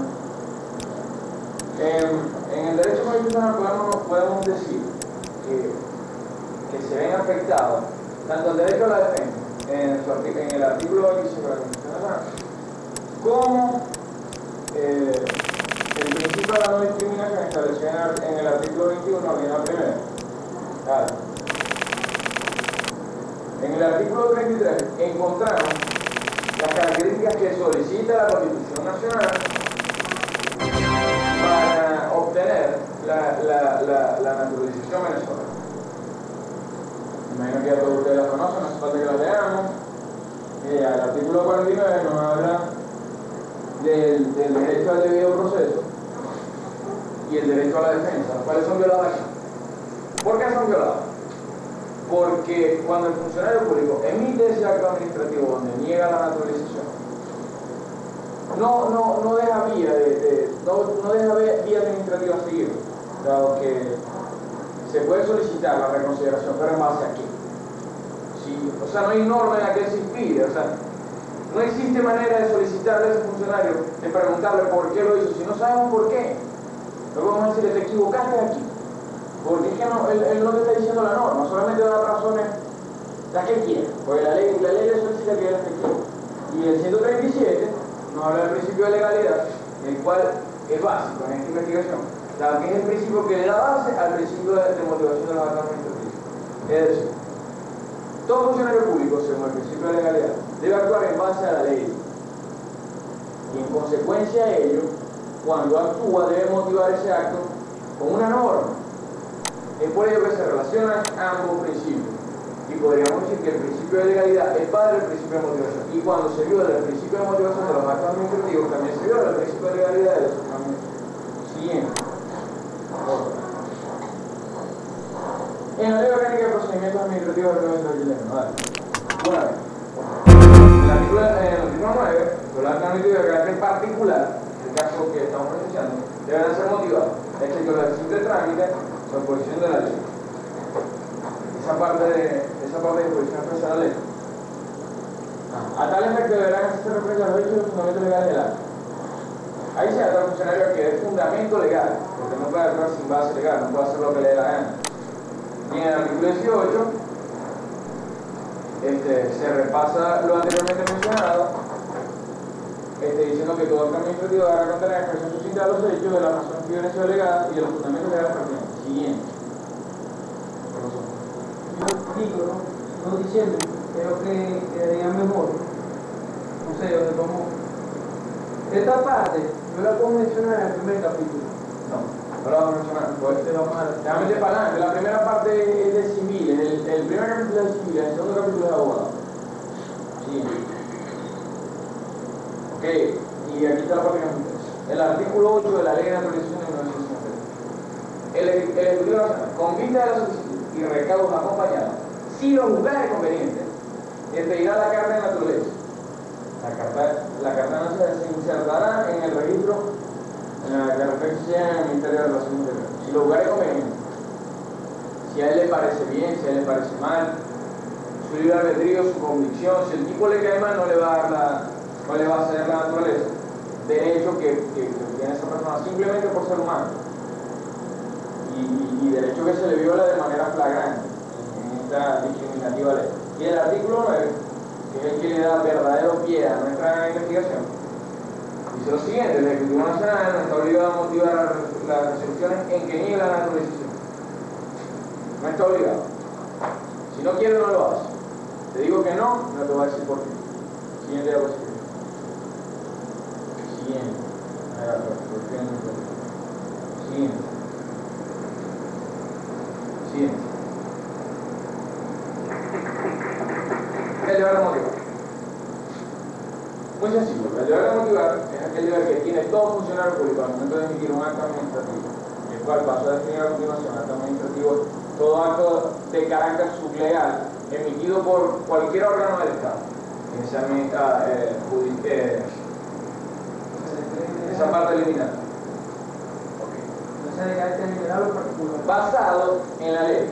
En el derecho constitucional podemos decir que se ven afectados tanto el derecho a la defensa en el artículo 25 de la Constitución Nacional, como el principio de la no discriminación establecido en el artículo 21, alineación primera. Claro. En el artículo 33 encontramos las características que solicita la Constitución Nacional para obtener la naturalización venezolana. Imagino que ya todos ustedes la conocen, no hace falta que la leamos. El artículo 49 nos habla del derecho al debido proceso y el derecho a la defensa, los cuales son violados aquí. ¿Por qué son violados? Porque cuando el funcionario público emite ese acto administrativo donde niega la naturalización, no deja vía administrativa a seguir, dado que se puede solicitar la reconsideración, pero en base a qué. Sí, o sea, no hay norma en la que se inspire, o sea, no existe manera de solicitarle a ese funcionario, de preguntarle por qué lo hizo, si no sabemos por qué. Luego vamos a decirle, te equivocaste aquí, porque es que él no te está diciendo la norma, solamente da razones las que quiera, porque la ley le solicita que él las que quiera. Y el 137 nos habla del principio de legalidad, el cual es básico en esta investigación, dado que es el principio que le da base al principio de motivación de los actos administrativos. Es decir, todo funcionario público, según el principio de legalidad, debe actuar en base a la ley. Y en consecuencia de ello, cuando actúa debe motivar ese acto con una norma. Es por ello que se relacionan ambos principios. Y podríamos decir que el principio de legalidad es padre del principio de motivación. Y cuando se viola el principio de motivación de los actos administrativos, también se viola el principio de legalidad de los actos administrativos. Siguiente. En la Ley Orgánica de Procedimientos Administrativos del Reglamento chileno. Vale. Una vez. En el artículo 9, los actos administrativos de carácter particular, el caso que estamos presenciando, deberán ser motivados, excepto el simple trámite o exposición de la ley. Esa parte de disposición expresa la ley. A tal efecto deberán hacerse referencia a los hechos y los fundamentos legales del acto. Ahí se trata al funcionario que es fundamento legal, porque no puede actuar sin base legal, no puede hacer lo que le dé la gana. Y en el artículo 18 se repasa lo anteriormente mencionado, diciendo que todo acto administrativo deberá contener expresión sucinta de los hechos, de las razones que hubieran sido alegadas y de los fundamentos legales pertinentes. Siguiente. Artículo, no diciendo, creo que quedaría mejor, no sé, donde como esta parte, yo la puedo mencionar en el primer capítulo. No la vamos a mencionar. Déjame ir para adelante. La primera parte es de civil, el primer capítulo es de civil, el segundo capítulo es de abogado. Sí. Ok, y aquí está la parte que nos interesa. El artículo 8 de la Ley de Naturalización de 1963. El Ejecutivo Nacional, con vista de la solicitud y recaudos acompañados, si lo juzgare conveniente, expedirá la carta de naturaleza. La carta de naturaleza se insertará en el registro que respecte sea en el Ministerio de Relaciones Interiores. Si lo juzgare conveniente, si a él le parece bien, si a él le parece mal, su libre albedrío, su convicción, si el tipo le cae mal, no le va a ceder la naturaleza. Derecho que tiene esa persona simplemente por ser humano. Y derecho que se le viola de manera flagrante en esta discriminativa ley. Y el artículo 9, que es el que le da verdadero pie a nuestra investigación, dice lo siguiente: el Ejecutivo Nacional no está obligado a motivar las resoluciones en que niegue la naturalización. No está obligado. Si no quiere, no lo hace. Te digo que no te voy a decir por qué. Siguiente diapositiva. Siguiente. Siguiente. Siguiente. ¿Qué le va a motivar? todo funcionario público al momento de emitir un acto administrativo, el cual paso a definir a continuación acto administrativo, todo acto de carácter sublegal emitido por cualquier órgano del Estado. Esa parte eliminada. No sea de carácter general o particular. Basado en la ley,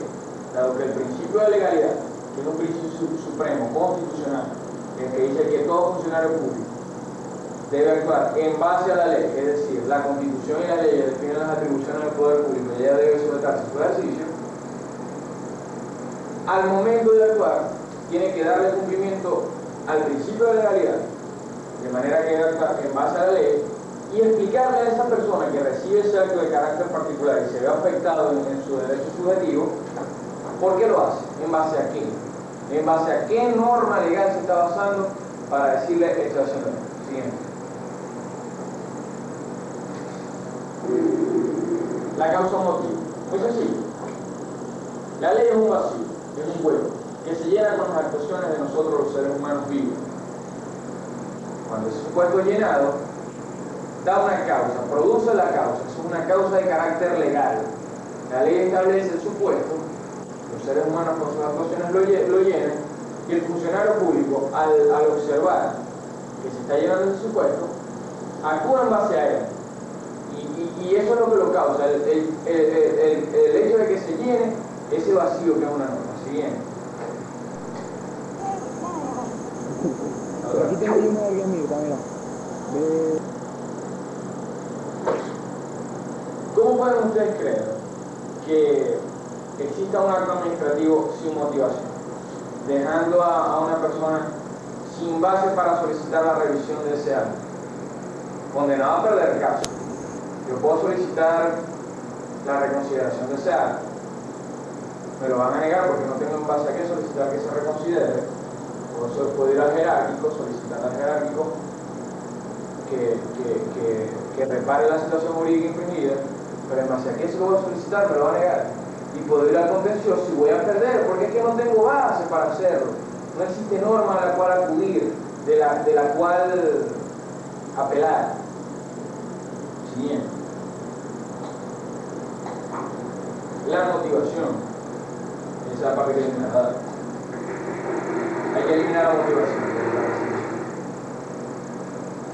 dado que el principio de legalidad, que es un principio supremo, constitucional, el que dice que todo funcionario público debe actuar en base a la ley, es decir, la Constitución y la ley definen las atribuciones del poder público y ella debe sujetarse a su ejercicio. Al momento de actuar, tiene que darle cumplimiento al principio de legalidad, de manera que debe actuar en base a la ley, y explicarle a esa persona que recibe ese acto de carácter particular y se ve afectado en su derecho subjetivo, ¿por qué lo hace? ¿En base a qué? ¿En base a qué norma legal se está basando para decirle esto haciendo esto? Siguiente. La causa motivo. Muy sencillo. La ley es un vacío, es un hueco, que se llena con las actuaciones de nosotros los seres humanos vivos. Cuando ese hueco es llenado, da una causa, produce la causa, es una causa de carácter legal. La ley establece el supuesto, los seres humanos con sus actuaciones lo llenan, y el funcionario público, al observar que se está llenando ese supuesto, actúa en base a él. Y eso es lo que lo causa, el hecho de que se llene ese vacío que es una norma. Siguiente. Aquí tengo uno de alguien, mira. ¿Cómo pueden ustedes creer que exista un acto administrativo sin motivación, dejando a una persona sin base para solicitar la revisión de ese acto, condenado a perder el caso? Yo puedo solicitar la reconsideración de ese acto, me lo van a negar porque no tengo en base a qué solicitar que se reconsidere. Puedo ir al jerárquico, solicitar al jerárquico que repare la situación jurídica infringida, pero en base a qué se lo voy a solicitar, me lo van a negar. Y puedo ir al contencioso y voy a perder, porque es que no tengo base para hacerlo. No existe norma a la cual acudir, de la cual apelar. Siguiente. La motivación. Esa es la parte que eliminar. Hay que eliminar la motivación.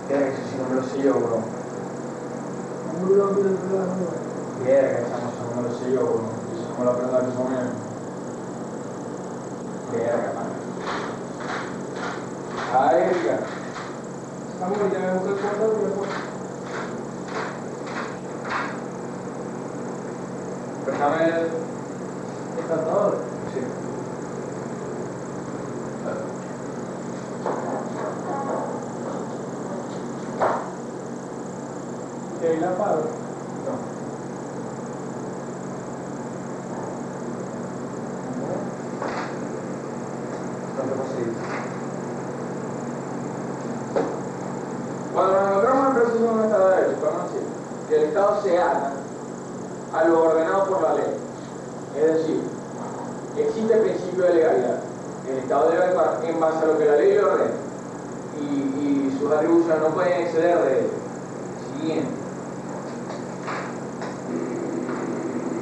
Eso si no me lo sé yo, bro. Verga, esa no me lo sé yo, bro. Eso no me lo aprendo al mismo momento. Verga, mano. Ay, verga. Estamos ahorita, me busco el cuarto y después. Préstame el Tratador. Sí. ¿Que la pago? No. No te posible. Cuando nos encontramos en proceso de un Estado de Derecho, podemos decir que el Estado se ata a lo ordenado por la ley. Es decir, existe el principio de legalidad. El Estado debe actuar en base a lo que la ley le ordena y sus atribuciones no pueden exceder de ello. Siguiente.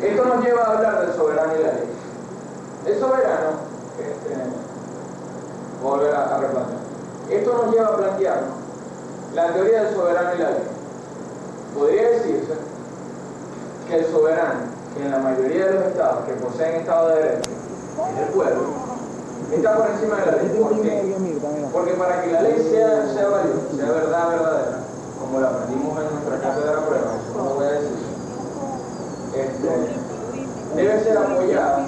Esto nos lleva a hablar del soberano y la ley. El soberano, voy a volver a replantear. Esto nos lleva a plantearnos la teoría del soberano y la ley. Podría decirse que el soberano, que en la mayoría de los estados que poseen Estado de Derecho, es el pueblo, está por encima de la ley. ¿Por qué? Porque para que la ley sea válida, sea verdadera, como la aprendimos en nuestra cátedra de la prueba, eso no lo voy a decir, debe ser apoyada.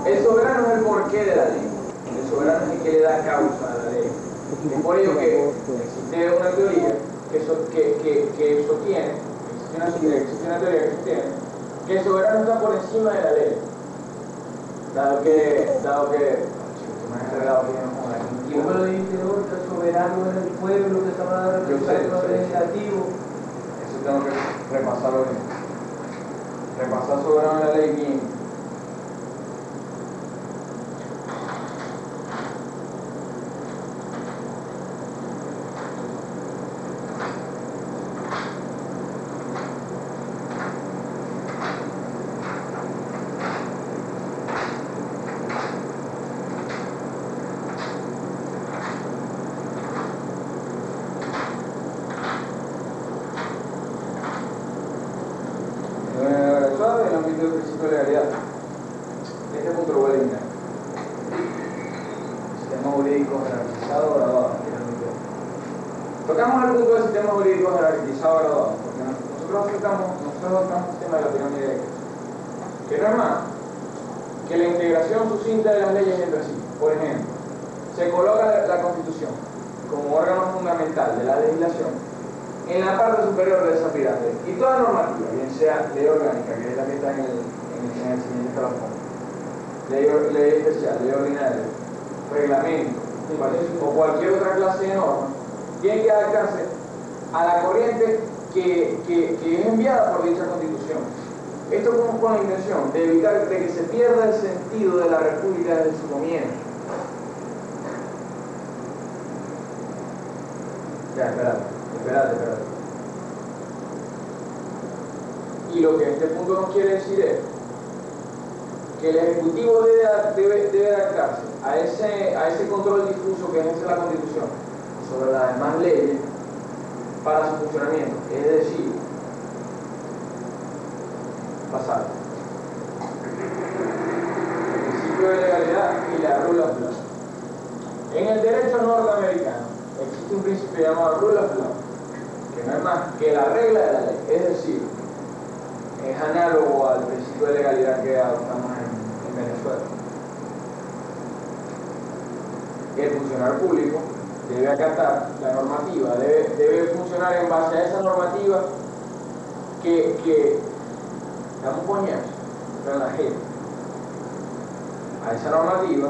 El soberano es el porqué de la ley. El soberano es el que le da causa a la ley. Es por ello que existe una teoría que sostiene, existe una teoría que sostiene que el soberano está por encima de la ley. Dado que ¿Cómo lo dijiste hoy? Que el soberano es el pueblo que estaba representando el legislativo. Eso tengo que repasarlo bien. Repasar soberano de la ley bien. Tocamos el punto del sistema jurídico jerarquizado graduado, porque nosotros tocamos el sistema de la pirámide de Kelsen, que no es más que la integración sucinta de las leyes entre sí. Por ejemplo, se coloca la Constitución como órgano fundamental de la legislación en la parte superior de esa pirámide, y toda normativa, bien sea ley orgánica, que es la que está en el siguiente escalafón, ley especial, ley ordinaria, reglamento, o cualquier otra clase de norma, tiene que adaptarse a la corriente que es enviada por dicha Constitución. Esto con la intención de evitar de que se pierda el sentido de la República desde su comienzo. Ya, espérate. Y lo que este punto nos quiere decir es que el Ejecutivo debe adaptarse a ese control difuso que ejerce la Constitución sobre las demás leyes para su funcionamiento. Es decir, pasar el principio de legalidad y la rule of law. En el derecho norteamericano existe un principio llamado rule of law, que no es más que la regla de la ley, es decir, es análogo al principio de legalidad que adoptamos en Venezuela. El funcionario público debe acatar la normativa, debe funcionar en base a esa normativa que da un coñazo en la gente. A esa normativa,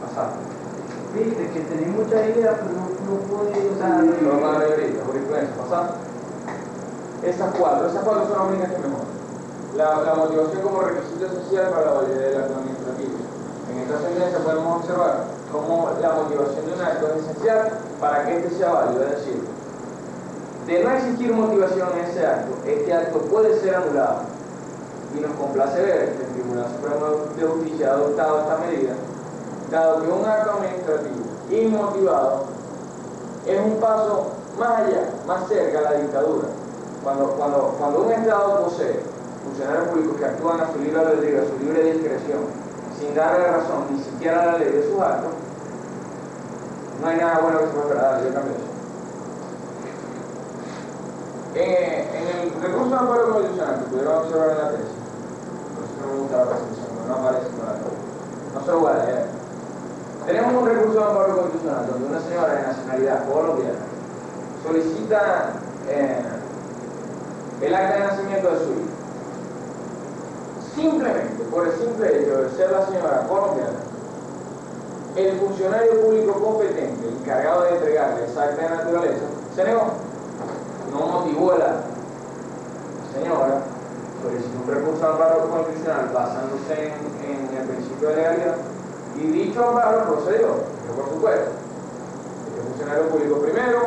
pasar. Viste que tenés muchas ideas, pero no podés, o sea, Norma de ahorita, jurisprudencia, pasar. Esas cuatro son las únicas que mejoran. La motivación como requisito esencial para la validez del acto administrativo. En esta sentencia podemos observar cómo la motivación de un acto es esencial para que éste sea válido, es decir, de no existir motivación en ese acto, este acto puede ser anulado. Y nos complace ver que el Tribunal Supremo de Justicia ha adoptado esta medida, dado que un acto administrativo inmotivado es un paso más allá, más cerca a la dictadura. Cuando un Estado posee funcionarios públicos que actúan a su libre albedrío, a su libre discreción, sin darle razón ni siquiera a la ley de sus actos, no hay nada bueno que se pueda esperar. Yo cambio eso. En el recurso de amparo constitucional que pudieron observar en la tesis, por eso no me gusta la presentación, no aparece con la tesis, no se lo voy a leer. Tenemos un recurso de amparo constitucional donde una señora de nacionalidad colombiana solicita el acta de nacimiento de su hijo. Simplemente por el simple hecho de ser la señora colombiana, el funcionario público competente, encargado de entregarle esa acta de naturaleza, se negó. No motivó la señora, solicitó un recurso de amparo constitucional basándose en el principio de legalidad, y dicho amparo procedió, pero por supuesto, el funcionario público primero,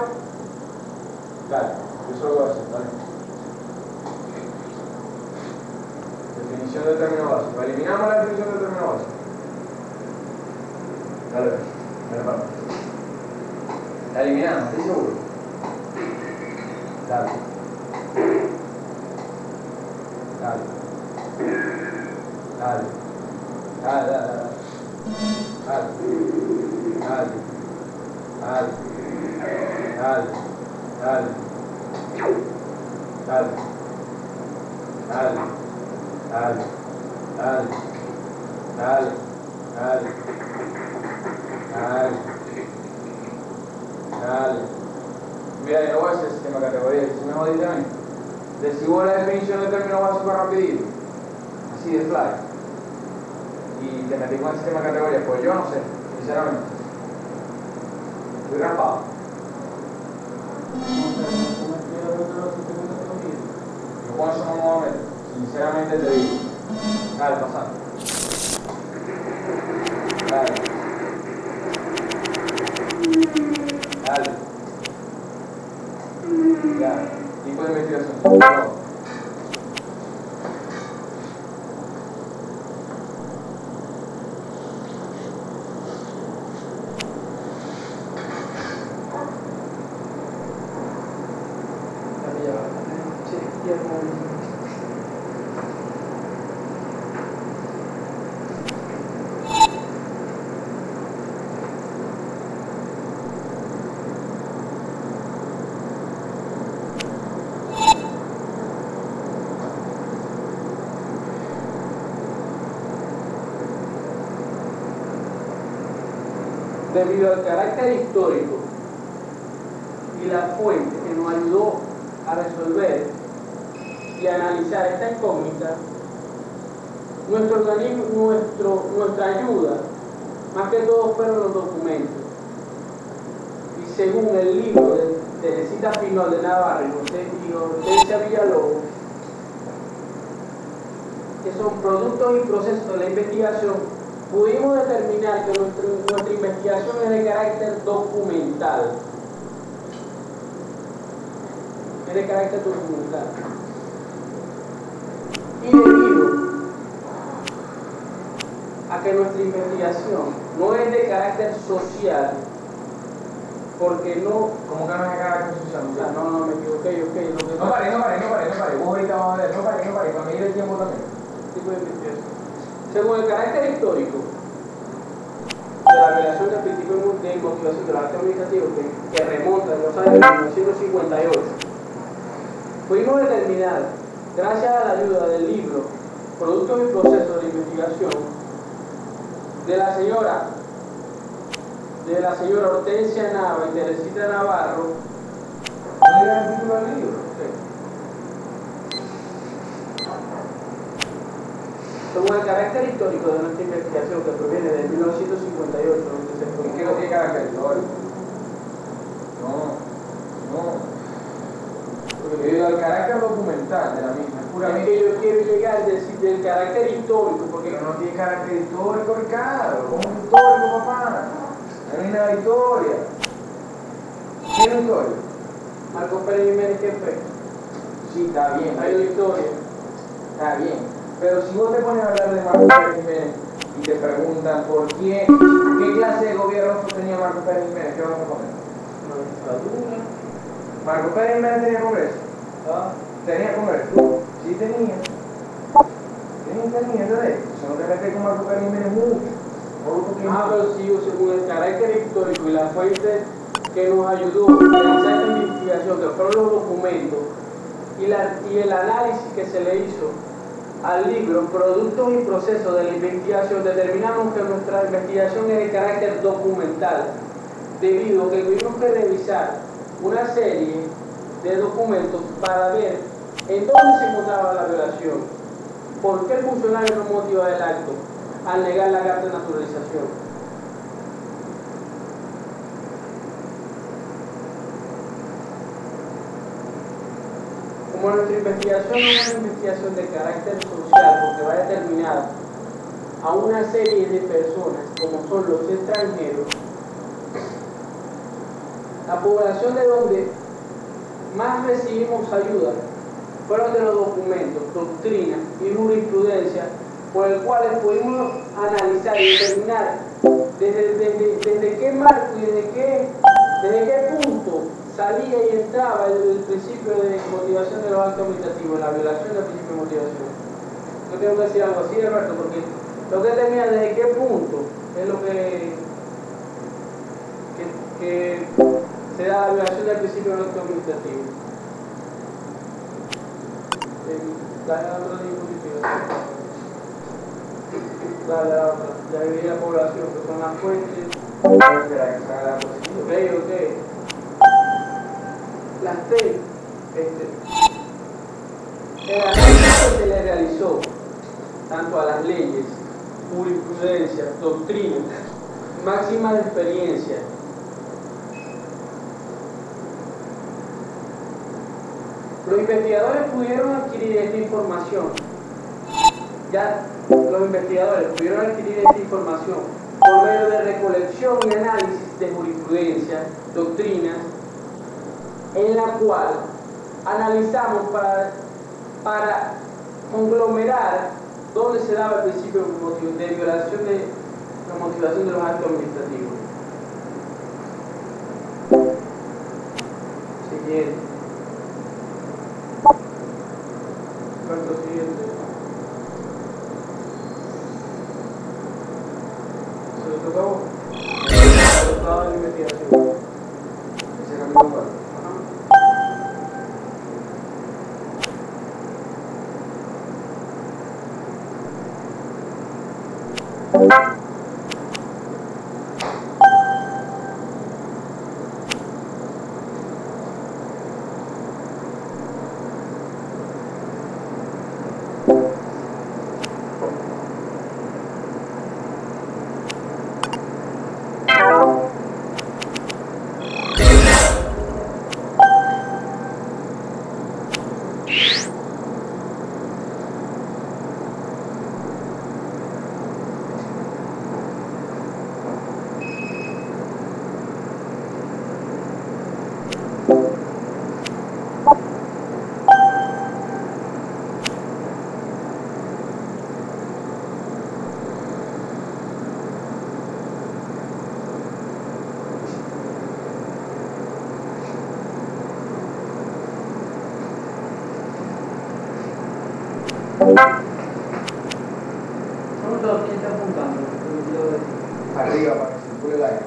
dale, yo solo voy a hacer, ¿vale? Definición del término básico. Eliminamos la definición del término básico. Dale, hermano. La eliminamos, estoy seguro. Dale. Mira, yo no voy a hacer sistema de categorías, si me jodiste a mí. Recibo la definición del término básico rapidito, así de fly, y te metí con el sistema de categorías, pues yo no sé, sinceramente. Estoy raspado. Yo con eso no me voy a meter, sinceramente te digo. Dale, pasando. Dale. Ya, tipo de investigación. debido al carácter histórico y la fuente que nos ayudó a resolver y analizar esta incógnita, nuestra ayuda, más que todo, fueron los documentos. Y según el libro de Teresita Pinol de Navarro y Hortensia Villalobos, que son productos y procesos de la investigación, pudimos determinar que nuestra investigación es de carácter documental. Es de carácter documental. Y debido a que nuestra investigación no es de carácter social, porque no... ¿Cómo que no es de carácter social? No, me equivoqué, No pare. Vos ahorita vamos a ver, no pare, para medir el tiempo también. Tipo de investigación. Según el carácter histórico de la relación del principio de motivación de los actos administrativos que remonta a los años 1958, pudimos determinar, gracias a la ayuda del libro Productos y Procesos de Investigación de la señora Hortensia Nava y Teresita Navarro. ¿No era el título del libro? Según el carácter histórico de nuestra investigación, que proviene de 1958, donde se ¿Por qué no tiene carácter histórico? No. Porque debido al carácter documental de la misma, es Es puramente... que yo quiero llegar del carácter histórico, porque Pero no tiene carácter histórico, Ricardo. ¿Cómo es histórico, papá? No hay nada de historia. ¿Quién es historia? Marco Pérez Jiménez, ¿qué fue? Sí, está bien. Hay una historia. Está bien. Pero si vos te pones a hablar de Marco Pérez Jiménez y te preguntan por qué clase de gobierno sostenía Marco Pérez Jiménez, ¿qué vamos a poner? Una dictadura. ¿Marco Pérez Jiménez tenía congreso? ¿Ah? ¿Tenía congreso? Sí tenía. Entonces, eso no te metes con Marco Pérez Jiménez mucho. Pero sí, según el carácter histórico y la fuente que nos ayudó a realizar esta investigación, que fueron los documentos y el análisis que se le hizo al libro Productos y Procesos de la Investigación, determinamos que nuestra investigación es de carácter documental, debido a que tuvimos que revisar una serie de documentos para ver en dónde se encontraba la violación, por qué el funcionario no motiva el acto al negar la carta de naturalización. Como nuestra investigación no es una investigación de carácter social, porque va a determinar a una serie de personas, como son los extranjeros, la población de donde más recibimos ayuda fueron de los documentos, doctrinas y jurisprudencia, por el cual pudimos analizar y determinar desde qué marco y desde qué punto salía y entraba el principio de motivación de los actos administrativos, la violación del principio de motivación. Yo tengo que decir algo así, Alberto, porque lo que determina desde qué punto es lo que se da la violación del principio de acto administrativo. Dale la otra diapositiva. Dale la otra. Ya viví la población, que son las fuentes. Ok. Las T, el análisis que se le realizó tanto a las leyes, jurisprudencia, doctrina, máxima de experiencia, los investigadores pudieron adquirir esta información. Los investigadores pudieron adquirir esta información por medio de recolección y análisis de jurisprudencia, doctrinas, en la cual analizamos para conglomerar dónde se daba el principio de violación de la motivación de los actos administrativos. Siguiente. ¿Cuánto siguiente? ¿Se lo tocó? Resultado de la investigación. Ese camino cuál. ¿Quién está apuntando? Arriba para que circule el aire.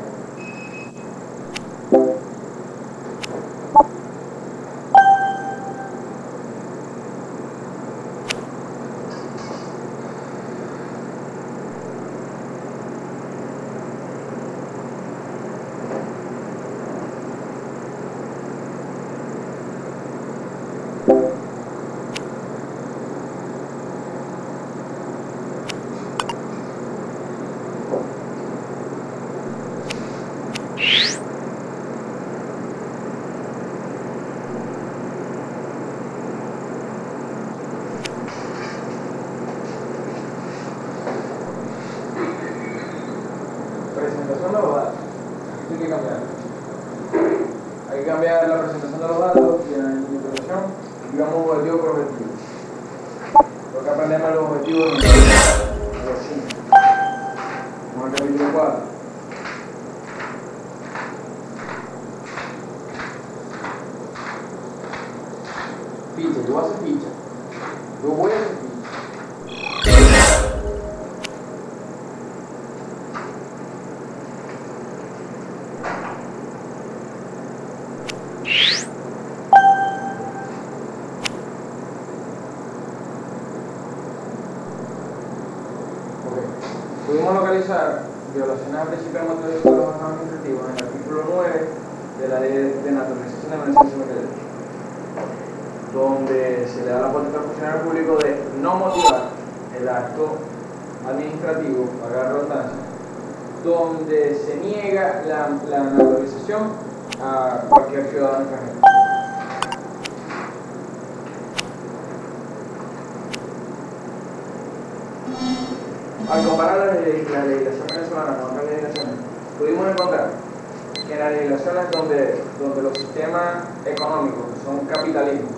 Presentación de los datos. Hay que cambiar. Hay que cambiar la presentación de los datos y en la implementación digamos objetivo por objetivo. Lo que aprendemos los objetivos de los 5. Vamos al capítulo 4. Ficha, yo voy a hacer ficha. Yo voy a hacer ficha. Pudimos localizar violaciones al principio de motivación de los actos administrativos en el artículo 9 de la Ley de Naturalización de Beneficios de Derecho, donde se le da la potestad al funcionario público de no motivar el acto administrativo, para la redundancia, donde se niega la naturalización a cualquier ciudadano extranjero. Al comparar la legislación venezolana con otras legislaciones, pudimos encontrar que en las legislaciones donde los sistemas económicos son capitalismo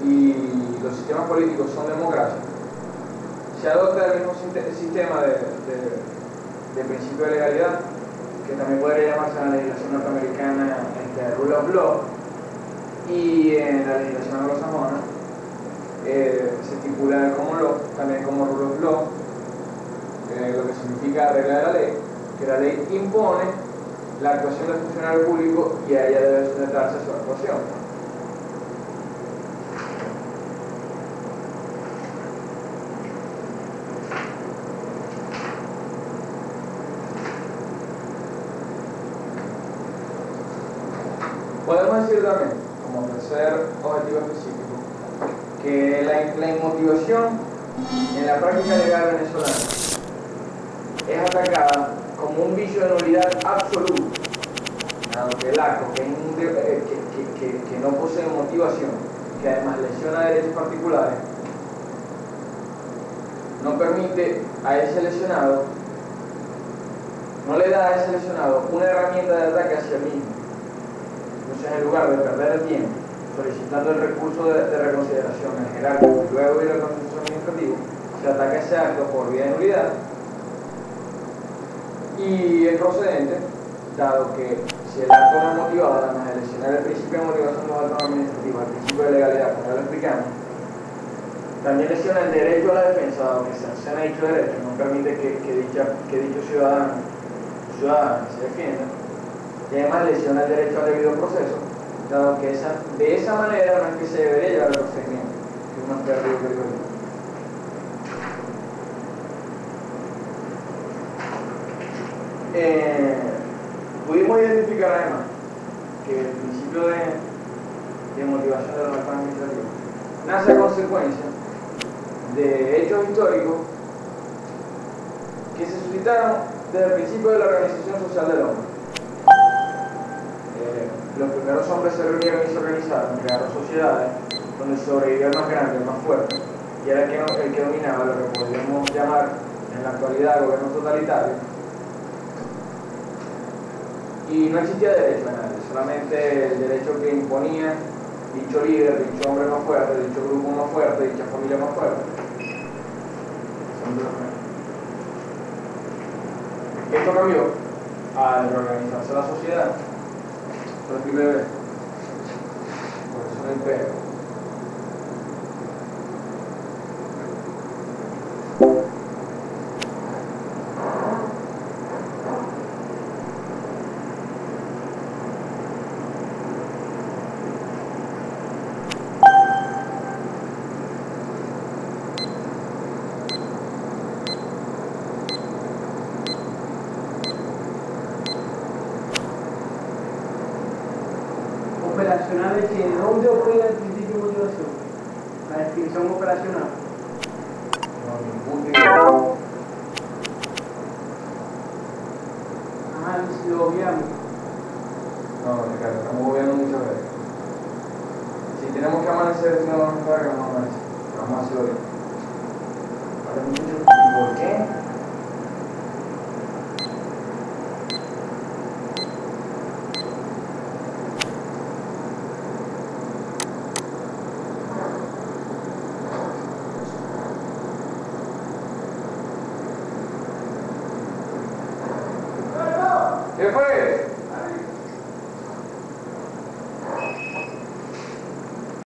y los sistemas políticos son democracia, se adopta el mismo sistema de principio de legalidad, que también podría llamarse en la legislación norteamericana rule of law, y en la legislación anglosajona se estipula el common law también como rule of law, lo que significa regla de la ley, que la ley impone la actuación del funcionario público y a ella debe sujetarse a su actuación. Podemos decir también, como tercer objetivo específico, que la inmotivación en la práctica legal venezolana es atacada como un vicio de nulidad absoluto, aunque el acto que no posee motivación, que además lesiona derechos particulares, no permite a ese lesionado, no le da a ese lesionado una herramienta de ataque hacia el mismo. Entonces, en lugar de perder el tiempo solicitando el recurso de reconsideración en general y luego ir al proceso administrativo, se ataca ese acto por vía de nulidad y es procedente, dado que si el acto no es motivado, además de lesionar el principio de motivación de los actos administrativos, el principio de legalidad, como ya lo explicamos, también lesiona el derecho a la defensa, dado que sanciona dicho derecho, no permite que dicho ciudadano se defienda, y además lesiona el derecho al debido proceso, dado que de esa manera no es que se debería llevar el procedimiento, que uno espera que lo pudimos identificar además que el principio de motivación de los actos administrativos nace a consecuencia de hechos históricos que se suscitaron desde el principio de la organización social del hombre. Los primeros hombres se reunieron y se organizaron, crearon sociedades donde sobrevivía el más grande, el más fuerte, y era el que dominaba lo que podríamos llamar en la actualidad gobierno totalitario. Y no existía derecho a nadie, solamente el derecho que imponía dicho líder, dicho hombre más fuerte, dicho grupo más fuerte, dicha familia más fuerte. Esto cambió al reorganizarse la sociedad por primera vez, por eso el imperio. operacional es que ¿dónde opera el principio de motivación? La definición operacional. No, ningún tipo. Si lo obviamos. No, Ricardo, estamos moviendo muchas veces. Si tenemos que amanecer, no nos vamos a amanecer. Vamos a hacer hoy. Ahora, muchachos, ¿por qué?